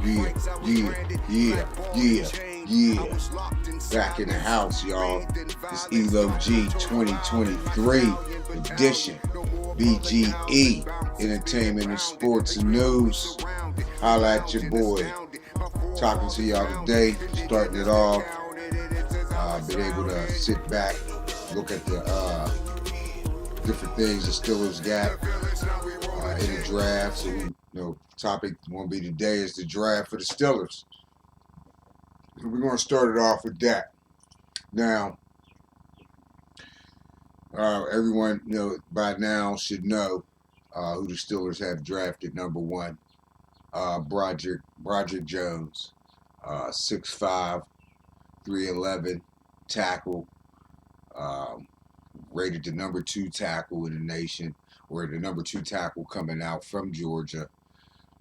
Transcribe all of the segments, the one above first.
Yeah, yeah, yeah, yeah, yeah. Back in the house, y'all. It's ELO G 2023 edition. BGE, Entertainment and Sports and News. Holla at your boy. Talking to y'all today, starting it off. Been able to sit back, look at the different things the Steelers got in the draft. So topic won't be today is the draft for the Steelers. We're going to start it off with that. Now, everyone by now should know who the Steelers have drafted number one. Broderick Jones, 6'5", 311 tackle, rated the number 2 tackle in the nation, or the number 2 tackle coming out from Georgia.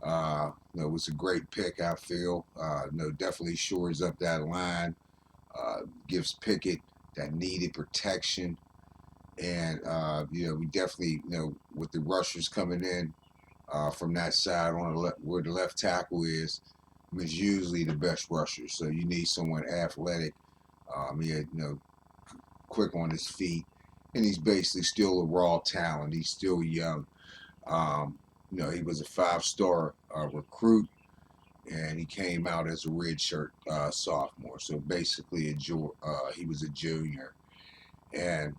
It was a great pick, I feel. Definitely shores up that line, gives Pickett that needed protection. And, we definitely, with the rushers coming in from that side on the where the left tackle is usually the best rusher. So you need someone athletic, quick on his feet. And he's basically still a raw talent. He's still young. He was a 5-star recruit, and he came out as a redshirt sophomore. So basically, he was a junior. And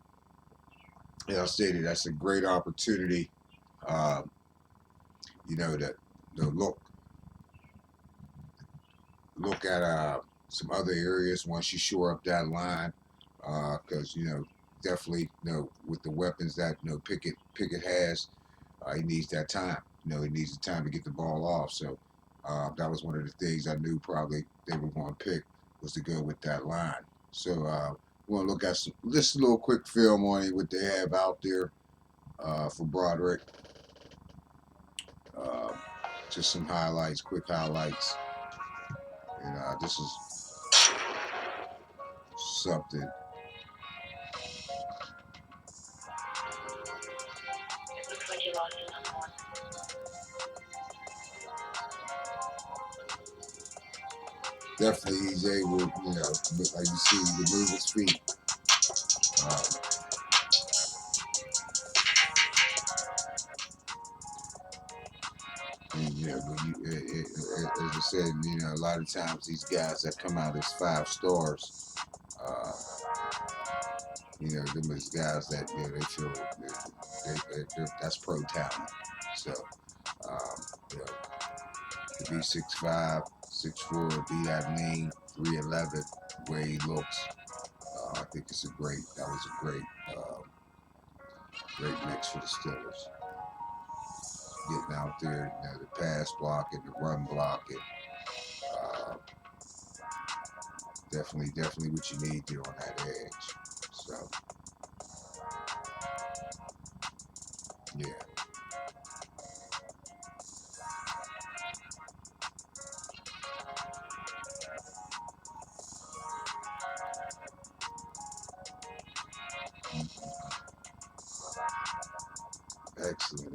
as I stated, that's a great opportunity, to look at some other areas once you shore up that line, because definitely with the weapons that Pickett has, he needs that time. He needs the time to get the ball off. So that was one of the things I knew probably they were going to pick, was to go with that line. So we're going to look at just a little quick film on it, what they have out there for Broderick. Just some highlights, quick highlights. And this is something. Looks like you lost another one. Definitely, he's able, like you see, to move his feet. And, as I said, a lot of times these guys that come out as 5 stars, them is guys that they feel that's pro talent. So, to be 6'5", 6'4", be that lean, 311, the way he looks, I think that was a great mix for the Steelers. Getting out there, the pass blocking, the run blocking, definitely what you need there on that edge. So, yeah.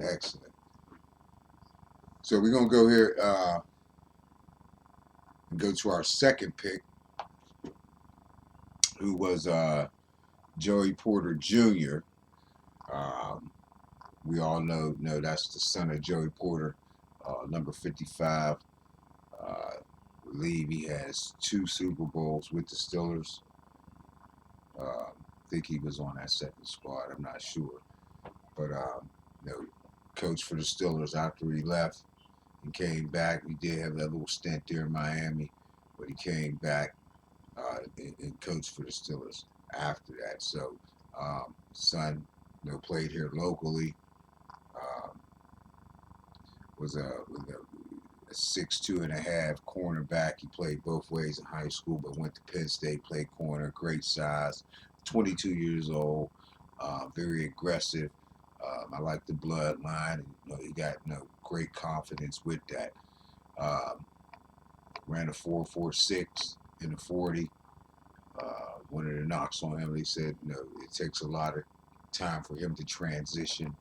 Excellent. So we're gonna go here and go to our second pick, who was Joey Porter Jr. We all know that's the son of Joey Porter, number 55. I believe he has 2 Super Bowls with the Steelers. I think he was on that second squad. I'm not sure, but coached for the Steelers after he left and came back. He did have that little stint there in Miami, but he came back and coached for the Steelers after that. So, son, played here locally. Was a 6'2.5" cornerback. He played both ways in high school, but went to Penn State, played corner. Great size, 22 years old, very aggressive. I like the bloodline. He got great confidence with that. Ran a 4.46 in the 40. One of the knocks on him, he said, it takes a lot of time for him to transition.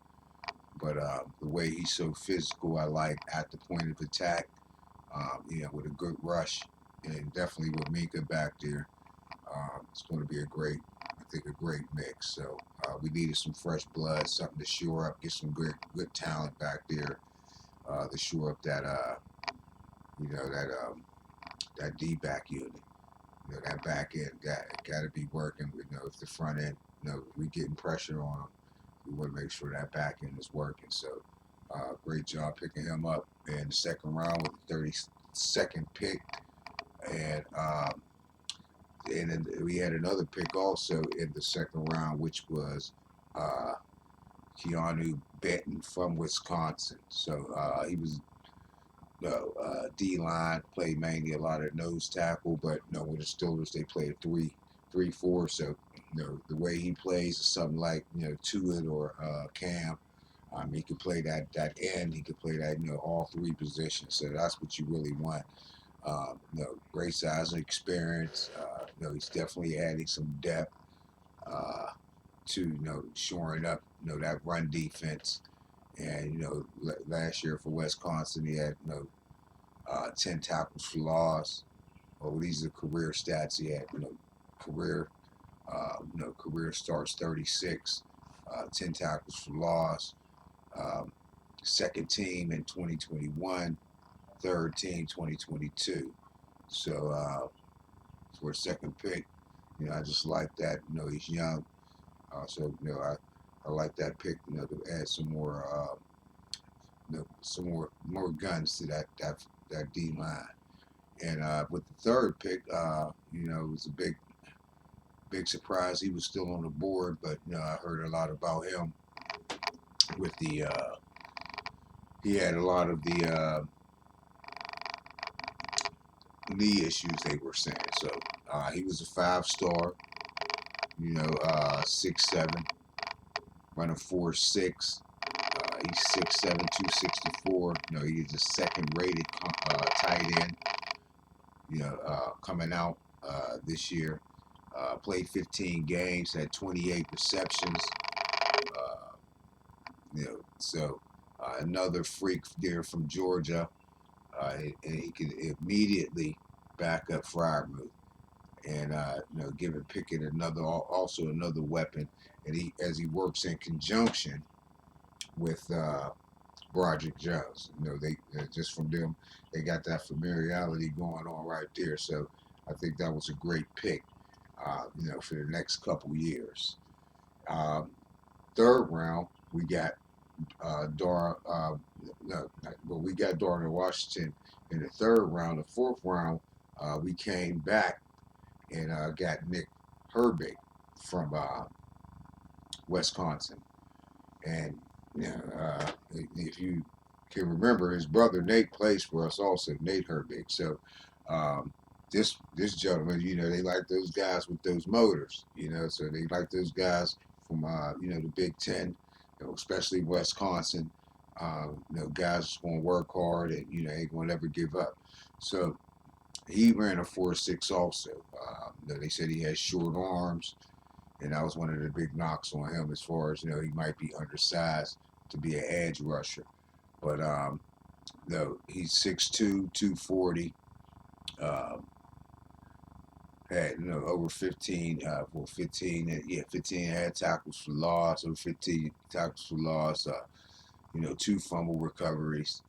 But the way he's so physical, I like at the point of attack. with a good rush, and definitely with Minka back there. It's going to be I think, a great mix. So we needed some fresh blood, something to shore up, get some good talent back there to shore up you know, that that D back unit. That back end got to be working. If the front end, we getting pressure on them, we want to make sure that back end is working. So, great job picking him up in the second round with the 32nd pick, and then we had another pick also in the second round, which was Keanu Benton from Wisconsin. So he was D line, played mainly a lot of nose tackle, but with the Steelers they play a 3-3-4. So the way he plays is something like Tuitt or Cam. He could play that end. He could play that all three positions. So that's what you really want. Great size and experience. He's definitely adding some depth to shoring up that run defense. And last year for Wisconsin, he had 10 tackles for loss. Well, these are career stats. He had career career starts 36, 10 tackles for loss. Second team in 2021, third team 2022. So for a second pick, I just like that. He's young, so I like that pick. To add some more, more guns to that D line. And with the third pick, it was a big surprise. He was still on the board, but I heard a lot about him with he had a lot of the knee issues they were saying. So he was a 5-star, 6'7", running 4.6. He's 6'7", 264. He's a second-rated tight end. Coming out this year, played 15 games, had 28 receptions. So another freak there from Georgia, and he could immediately back up Freiermuth, and giving Pickett also another weapon, and as he works in conjunction with Broderick Jones. They just from them, they got that familiarity going on right there. So I think that was a great pick, for the next couple years. Third round, we got we got Darnell Washington in the third round. The fourth round, we came back and got Nick Herbig from Wisconsin. And if you can remember, his brother Nate plays for us also, Nate Herbig. So this gentleman, they like those guys with those motors, so they like those guys from the Big Ten, especially Wisconsin. Guys just going to work hard and ain't going to ever give up. So he ran a 4.6 also. They said he has short arms, and that was one of the big knocks on him as far as he might be undersized to be an edge rusher. But he's 6'2", 240. Had over 15 15 had tackles for loss, over 15 tackles for loss, 2 fumble recoveries,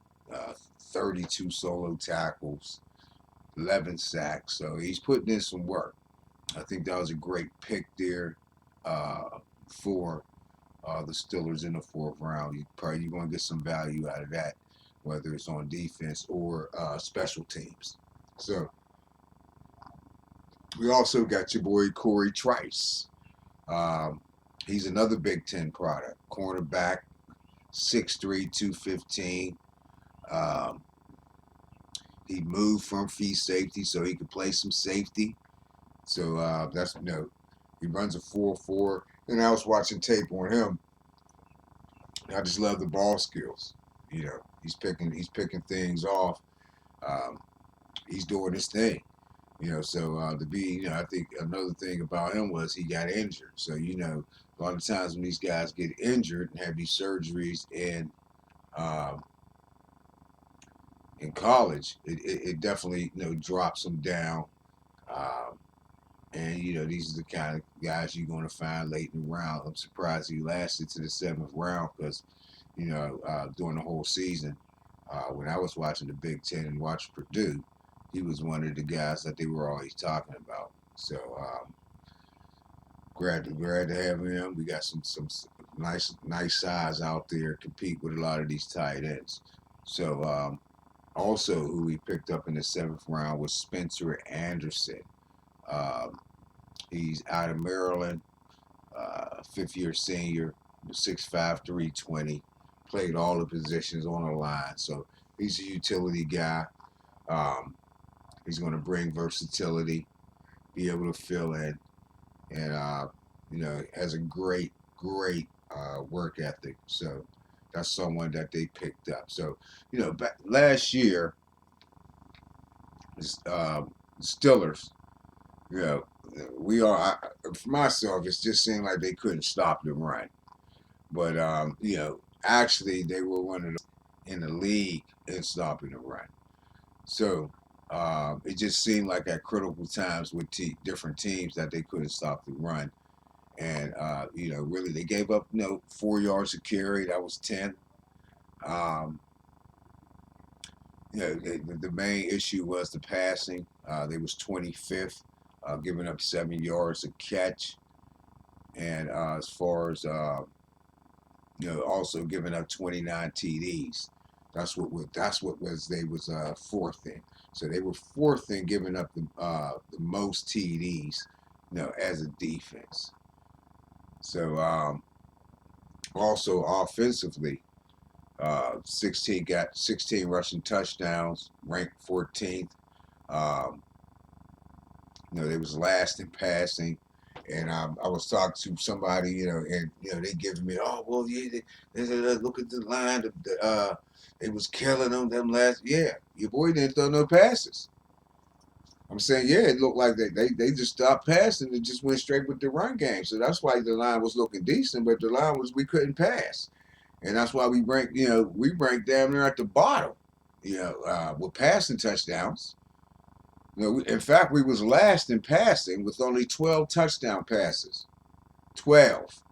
32 solo tackles, 11 sacks. So he's putting in some work. I think that was a great pick there for the Steelers in the fourth round. You're going to get some value out of that, whether it's on defense or special teams. So we also got your boy Corey Trice. He's another Big Ten product. Cornerback, 6'3", 215. He moved from free safety so he could play some safety. So that's he runs a 4.4. And I was watching tape on him. I just love the ball skills. He's picking things off. He's doing his thing. So to be, I think another thing about him was he got injured. So a lot of times when these guys get injured and have these surgeries and in college, it definitely drops them down. Um, and these are the kind of guys you're going to find late in the round. I'm surprised he lasted to the seventh round because during the whole season, when I was watching the Big Ten and watching Purdue, he was one of the guys that they were always talking about. So glad to have him. We got some nice size out there, compete with a lot of these tight ends. So also who we picked up in the seventh round was Spencer Anderson. Um, he's out of Maryland, fifth year senior, 6'5", 320. Played all the positions on the line, so he's a utility guy. Um, he's going to bring versatility, be able to fill in, and has a great work ethic. So that's someone that they picked up. So back last year, Steelers, you know, we are for myself. It just seemed like they couldn't stop the run, but actually they were one of the in the league in stopping the run. So it just seemed like at critical times with different teams that they couldn't stop the run. And really they gave up 4 yards a carry. That was 10. Um, the main issue was the passing. They was 25th, giving up 7 yards a catch, and as far as also giving up 29 TDs. That's what they was fourth in. So they were fourth in giving up the most TDs, as a defense. So also offensively, 16 rushing touchdowns, ranked 14th. Um, they was last in passing, and I was talking to somebody, and they giving me, oh well, yeah, they look at the line, they was killing them last, yeah, your boy didn't throw no passes. I'm saying, yeah, it looked like they just stopped passing and just went straight with the run game. So that's why the line was looking decent, but the line was we couldn't pass. And that's why we rank damn near at the bottom, with passing touchdowns. In fact, we was last in passing with only 12 touchdown passes. 12.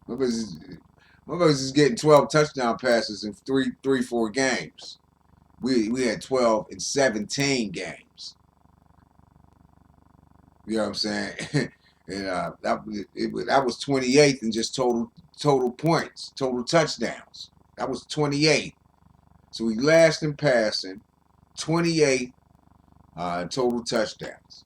Motherfuckers is getting 12 touchdown passes in 4 games. We had 12 in 17 games. You know what I'm saying? And that was 28th in just total points, total touchdowns. That was 28. So we last in passing, 28 total touchdowns.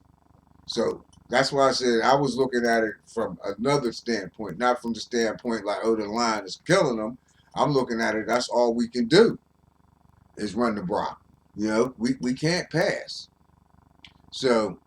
So that's why I said I was looking at it from another standpoint, not from the standpoint like, oh, the line is killing them. I'm looking at it, that's all we can do is run the block. We can't pass. So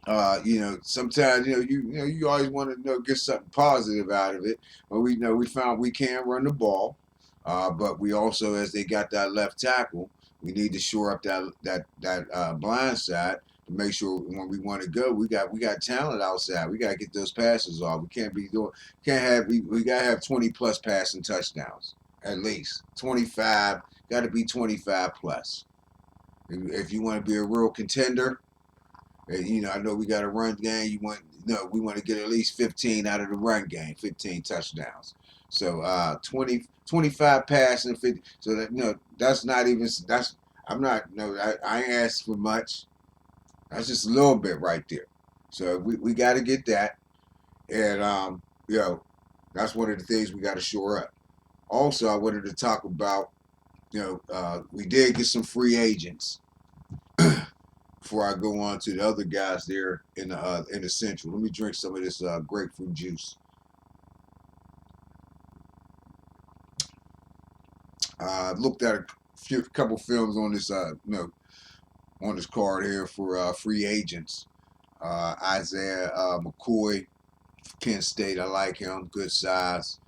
sometimes you always want to get something positive out of it. But we found we can run the ball, but we also, as they got that left tackle, we need to shore up that blind side to make sure when we want to go, we got talent outside. We got to get those passes off. We can't be doing we got to have 20 plus passing touchdowns at least 25. Got to be 25 plus if you want to be a real contender. I know we got a run game. We want to get at least 15 out of the run game, 15 touchdowns. So 25 passing, 50. So that's not even I'm not I ain't asking for much. That's just a little bit right there. So we got to get that, and that's one of the things we got to shore up. Also, I wanted to talk about we did get some free agents. Before I go on to the other guys there in the Central, let me drink some of this grapefruit juice. I've looked at a couple films on this, on this card here for free agents. Isaiah McCoy, Kent State. I like him. Good size.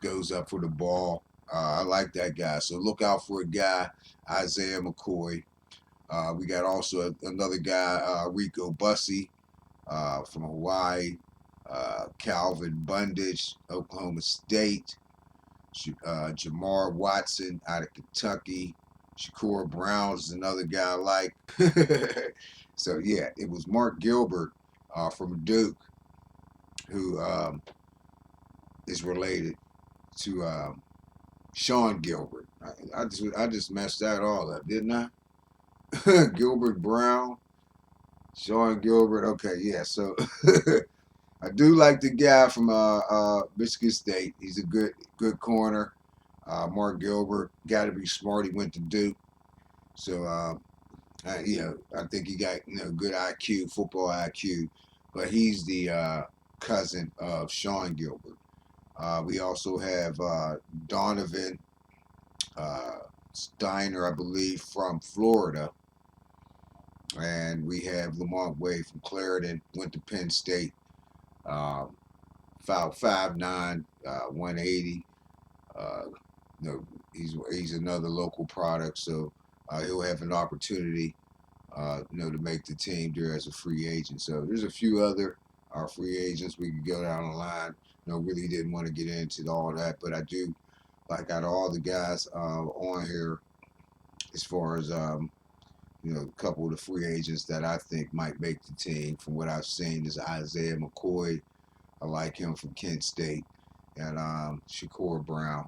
Goes up for the ball. I like that guy. So look out for a guy, Isaiah McCoy. We got also another guy, Rico Bussey from Hawaii, Calvin Bundage, Oklahoma State. Jamar Watson out of Kentucky. Shakur Brown's another guy I like. So yeah, it was Mark Gilbert from Duke who is related to Sean Gilbert. I just messed that all up, didn't I? Gilbert Brown, Sean Gilbert. Okay, yeah. So I do like the guy from Michigan State. He's a good corner. Mark Gilbert, got to be smart. He went to Duke, so I think he got good IQ, football IQ. But he's the cousin of Sean Gilbert. We also have Donovan Steiner, I believe, from Florida. And we have Lamont Wade from Clarendon, went to Penn State, about 5'9", 180. He's another local product, so he'll have an opportunity, to make the team there as a free agent. So there's a few other free agents we could go down the line. Really didn't want to get into all that, but I do like out of all the guys on here, as far as a couple of the free agents that I think might make the team. From what I've seen, is Isaiah McCoy. I like him from Kent State, and Shakur Brown.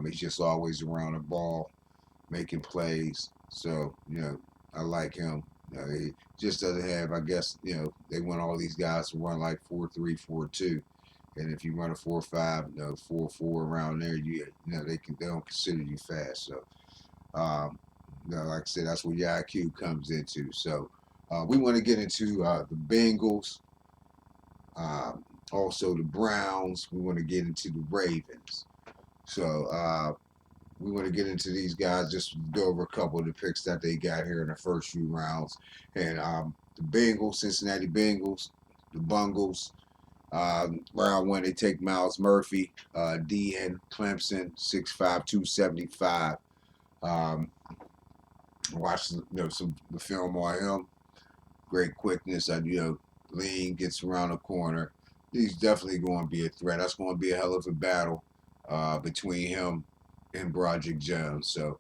He's just always around the ball, making plays. So I like him. He just doesn't have. I guess they want all these guys to run like 4.3, 4.2, and if you run a 4.5, 4.4 around there, they don't consider you fast. So like I said, that's where your IQ comes into. So we want to get into the Bengals, also the Browns. We want to get into the Ravens. So we want to get into these guys, just go over a couple of the picks that they got here in the first few rounds. And the Bengals, Cincinnati Bengals, the Bungles. Round one, they take Myles Murphy, DN Clemson, 6'5", 275. Watched some the film on him. Great quickness. Lean, gets around the corner. He's definitely going to be a threat. That's going to be a hell of a battle between him and Broderick Jones. So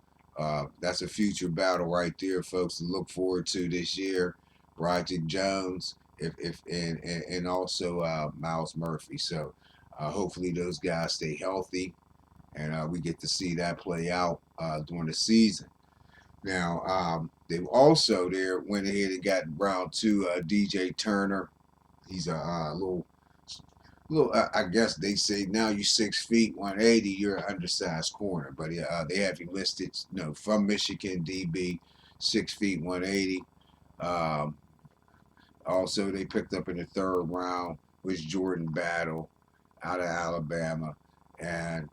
that's a future battle right there, folks, to look forward to this year. Broderick Jones, and also Myles Murphy. So hopefully those guys stay healthy, and we get to see that play out during the season. Now, they also went ahead and got round two DJ Turner. He's a little. I guess they say now you're 6 feet 180, you're an undersized corner. But they have him listed, from Michigan, DB, 6 feet 180. Also, they picked up in the third round was Jordan Battle out of Alabama, and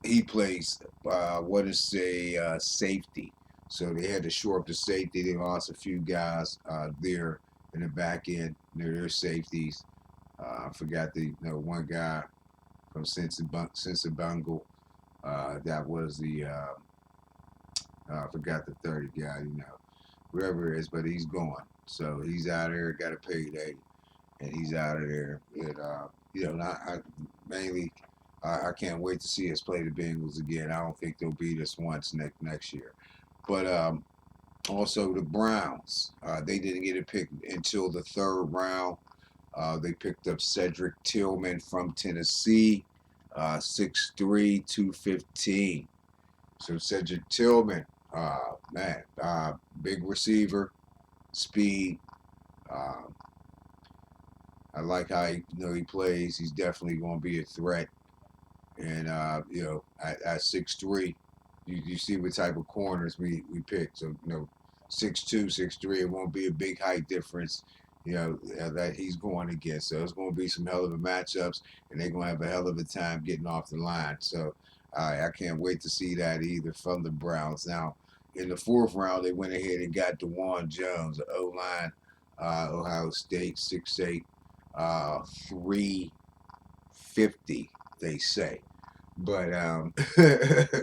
he plays safety. So they had to shore up the safety. They lost a few guys there in the back end near their safeties. I forgot the one guy from Cincinnati. That was the I forgot the third guy. Whoever it is, but he's gone. So he's out there, got a payday, and he's out of there. And mainly. I can't wait to see us play the Bengals again. I don't think they'll beat us once next year. But also the Browns, they didn't get a pick until the third round. They picked up Cedric Tillman from Tennessee, 6'3", 215. So Cedric Tillman, big receiver, speed. I like how he plays. He's definitely going to be a threat. And at 6'3", you see what type of corners we picked. So 6'2", 6'3", it won't be a big height difference. That he's going against. So it's going to be some hell of a matchups, and they're going to have a hell of a time getting off the line. So I can't wait to see that either from the Browns. Now, in the fourth round, they went ahead and got DeJuan Jones, the O-line, Ohio State, 6'8", 350. They say, but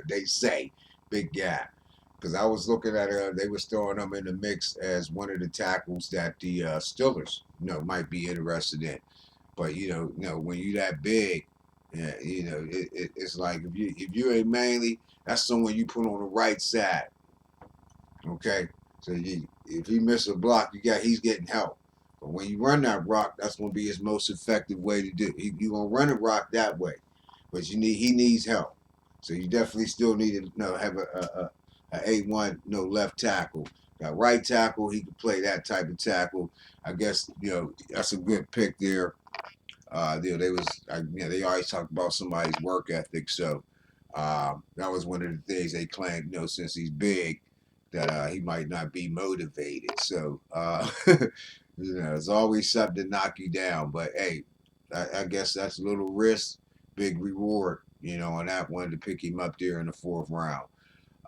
they say big guy, because I was looking at they was throwing him in the mix as one of the tackles that the Steelers might be interested in. But when you that big, Yeah, it's like if you ain't manly, that's someone you put on the right side. Okay, so if he miss a block, he's getting help. But when you run that rock, that's gonna be his most effective way to do. You gonna run a rock that way, but he needs help. So you definitely still need to have a A1 left tackle. Got right tackle, he can play that type of tackle. I guess that's a good pick there. They always talk about somebody's work ethic. So that was one of the things they claimed. Since he's big, that he might not be motivated. So it's always something to knock you down. But hey, I guess that's a little risk, big reward. On that one to pick him up there in the fourth round.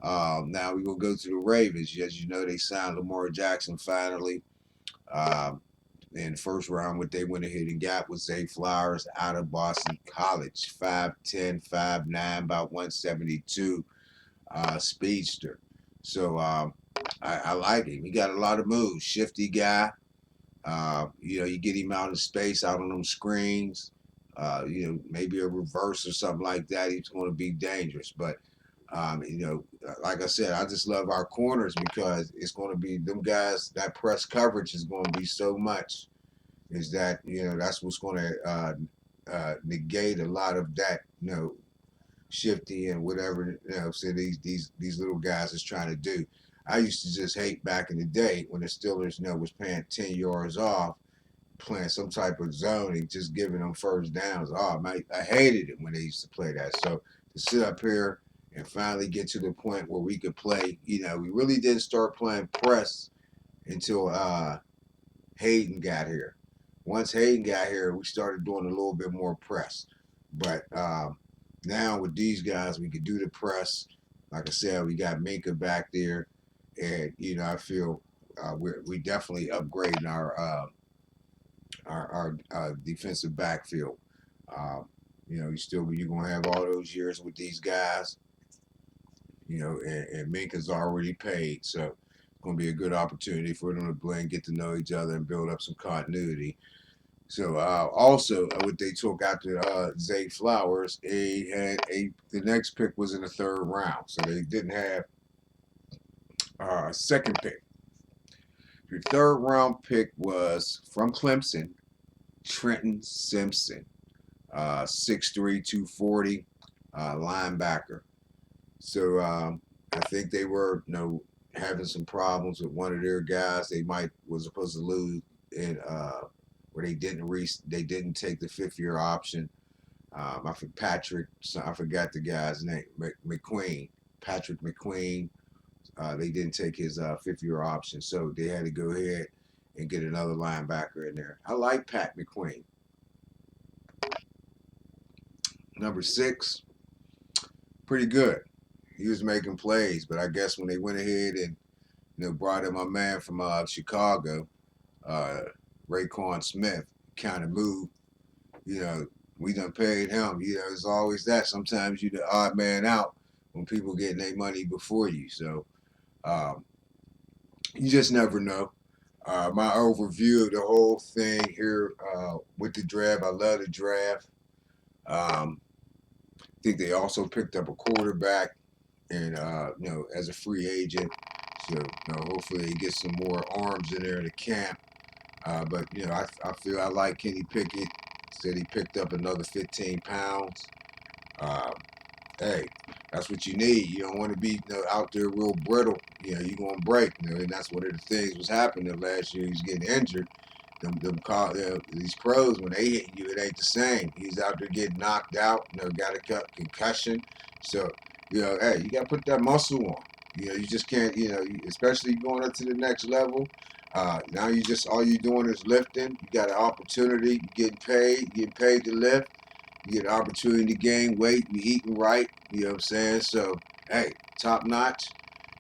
Now we gonna go to the Ravens. As you know, they signed Lamar Jackson finally. Um, in the first round, what they went ahead and got was Zay Flowers out of Boston College, 5'10", 5'9", about 172, speedster. So I like him. He got a lot of moves. Shifty guy. You get him out in space, out on them screens. Maybe a reverse or something like that. He's going to be dangerous. But like I said, I just love our corners because it's going to be them guys. That press coverage is going to be so much. Is that that's what's going to negate a lot of that shifty and whatever so these little guys is trying to do. I used to just hate back in the day when the Steelers was paying 10 yards off, playing some type of zoning, just giving them first downs. Oh man, I hated it when they used to play that. So to sit up here and finally get to the point where we could play, we really didn't start playing press until Hayden got here. Once Hayden got here, we started doing a little bit more press. But now with these guys, we could do the press. Like I said, we got Minkah back there, and I feel we definitely upgrading our defensive backfield. You're gonna have all those years with these guys, and Minkah's already paid, so it's gonna be a good opportunity for them to blend, get to know each other, and build up some continuity. So also, what they took after Zay Flowers, the next pick was in the third round, so they didn't have a second pick. The third round pick was from Clemson, Trenton Simpson, 6'3", 240, linebacker. So I think they were having some problems with one of their guys. They was supposed to lose in where they didn't take the 5th-year option. I forgot the guy's name, McQueen, Patrick McQueen. They didn't take his 5th-year option, so they had to go ahead and get another linebacker in there. I like Pat McQueen. Number 6, pretty good. He was making plays, but I guess when they went ahead and brought in my man from Chicago, Raekwon Smith, kind of moved. We done paid him. It's always that. Sometimes you the odd man out when people getting their money before you. So you just never know. My overview of the whole thing here with the draft, I love the draft. I think they also picked up a quarterback, and as a free agent. So hopefully he gets some more arms in there in the camp. But I feel I like Kenny Pickett. Said he picked up another 15 pounds. Hey, that's what you need. You don't want to be out there real brittle. You're going to break. And that's one of the things was happening last year. He's getting injured. These pros, when they hit you, it ain't the same. He's out there getting knocked out. Got a concussion. So, hey, you got to put that muscle on. You just can't, especially going up to the next level. Now all you're doing is lifting. You got an opportunity. You're getting paid to lift. You get an opportunity to gain weight. You're eating right. You know what I'm saying? So, hey, top notch.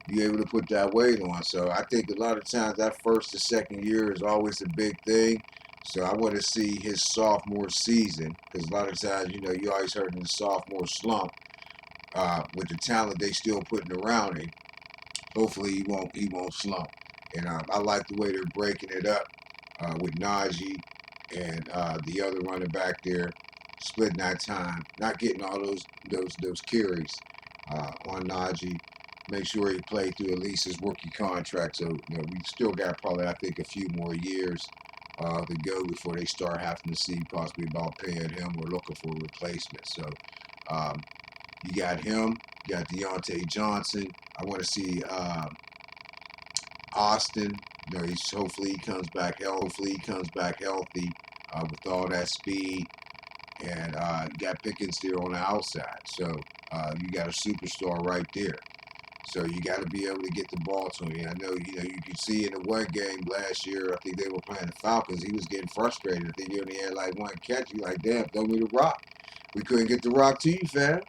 You're able to put that weight on. So I think a lot of times that first to second year is always a big thing. So I want to see his sophomore season, because a lot of times, you always heard in the sophomore slump with the talent they still putting around him. Hopefully he won't slump. And I like the way they're breaking it up with Najee and the other running back there. splitting that time, not getting all those carries on Najee. Make sure he played through at least his rookie contract. So we still got probably I think a few more years to go before they start having to see possibly about paying him or looking for a replacement. So um, you got him, you got Deontay Johnson. I want to see Austin. Hopefully he comes back healthy. Hopefully he comes back healthy with all that speed. And you got Pickens there on the outside. So you got a superstar right there. So you got to be able to get the ball to him. I know, you could see in the one game last year, I think they were playing the Falcons. He was getting frustrated. I think he only had like one catch. He like, damn, throw me the rock. We couldn't get the rock to you, fam.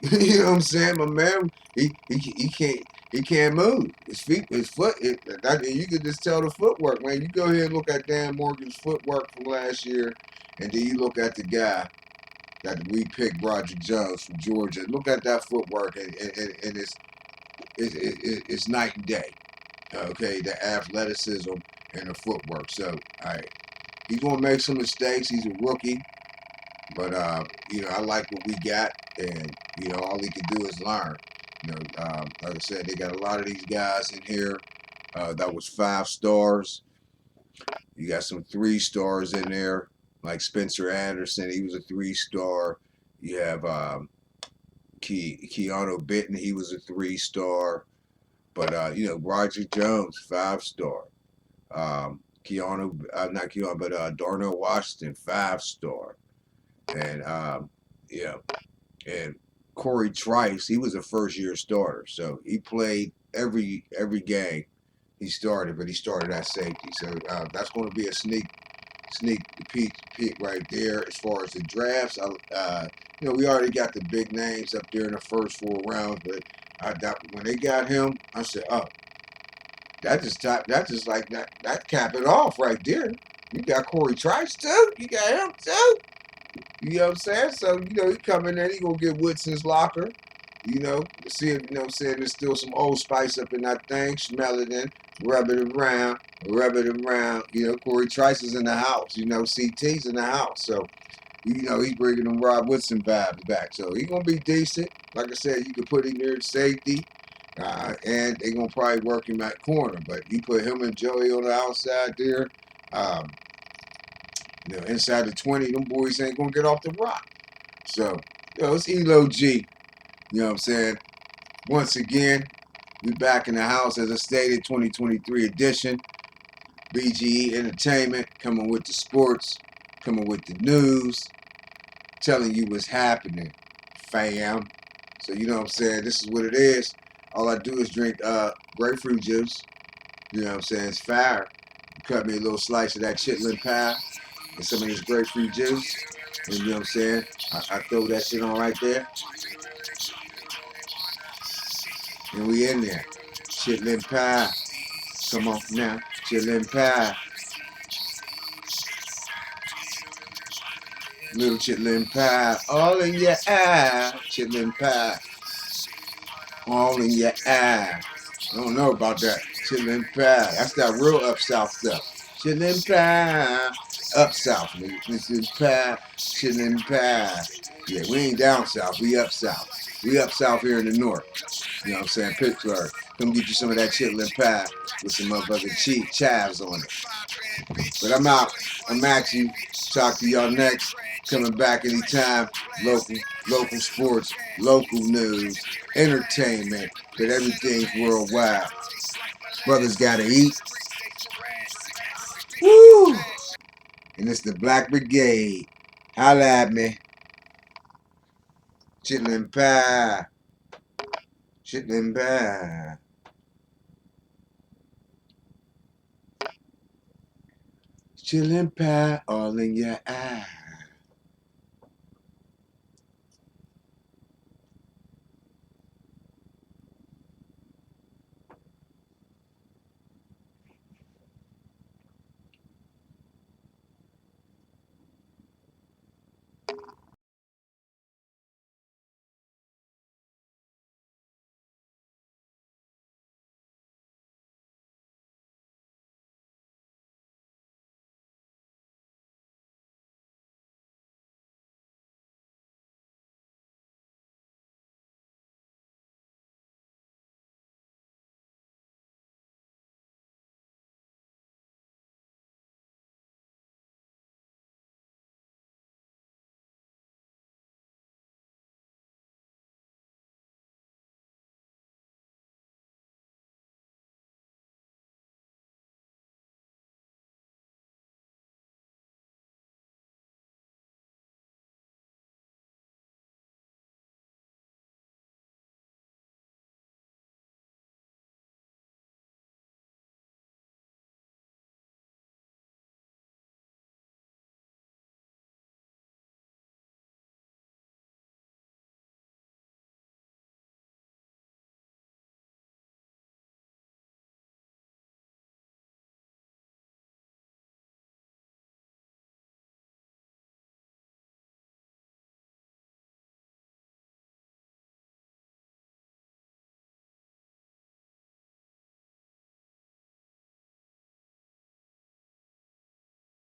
You know what I'm saying? My man, he can't move. His feet, his foot. You could just tell the footwork, man. You go ahead and look at Dan Morgan's footwork from last year, and then you look at the guy that we picked, Broderick Jones from Georgia. Look at that footwork, and it's night and day. Okay, the athleticism and the footwork. So, all right, he's gonna make some mistakes. He's a rookie, but I like what we got, and all he can do is learn. Like I said, they got a lot of these guys in here that was 5 stars. You got some 3 stars in there, like Spencer Anderson. He was a 3-star. You have Keanu Benton. He was a 3-star. But Roger Jones, 5-star. Not Keanu, but Darnell Washington, 5-star. And and Corey Trice, he was a first-year starter, so he played every game he started, but he started at safety. So that's going to be a sneak peek right there as far as the drafts. We already got the big names up there in the first 4 rounds, but when they got him, I said, oh, that cap it off right there. You got Corey Trice too. You got him too. You know what I'm saying? So he come in there, he gonna get Woodson's locker. See if there's still some Old Spice up in that thing. Smell it in, rub it around. Corey Trice is in the house. CT's in the house. So he's bringing them Rob Woodson vibes back. So he's gonna be decent. Like I said, you can put him near safety. And they're going to probably work him at corner. But you put him and Joey on the outside there, inside the 20, them boys ain't going to get off the rock. So, it's Elo G. You know what I'm saying? Once again, we back in the house, as I stated, 2023 edition. BGE Entertainment, coming with the sports, coming with the news, telling you what's happening, fam. So, you know what I'm saying? This is what it is. All I do is drink grapefruit juice. You know what I'm saying? It's fire. Cut me a little slice of that chitlin pie and some of this grapefruit juice. And you know what I'm saying? I throw that shit on right there. And we in there. Chitlin pie. Come on now. Chitlin pie. Little chitlin pie. All in your eye. Chitlin pie. All in your eye. I don't know about that. Chitlin pie. That's that real up south stuff. Chitlin pie. Up south, nigga. Chitlin pie. Chitlin pie. Yeah, we ain't down south. We up south. We up south here in the north. You know what I'm saying? Pittsburgh. Come get you some of that chitlin pie with some motherfucking chives on it. But I'm out. I'm at you. Talk to y'all next. Coming back anytime. Local sports, local news, entertainment, but everything's worldwide. Brothers gotta eat. Woo! And it's the Black Brigade. Holla at me. Chitlin pie. Chitlin pie. Chitlin pie all in your eye.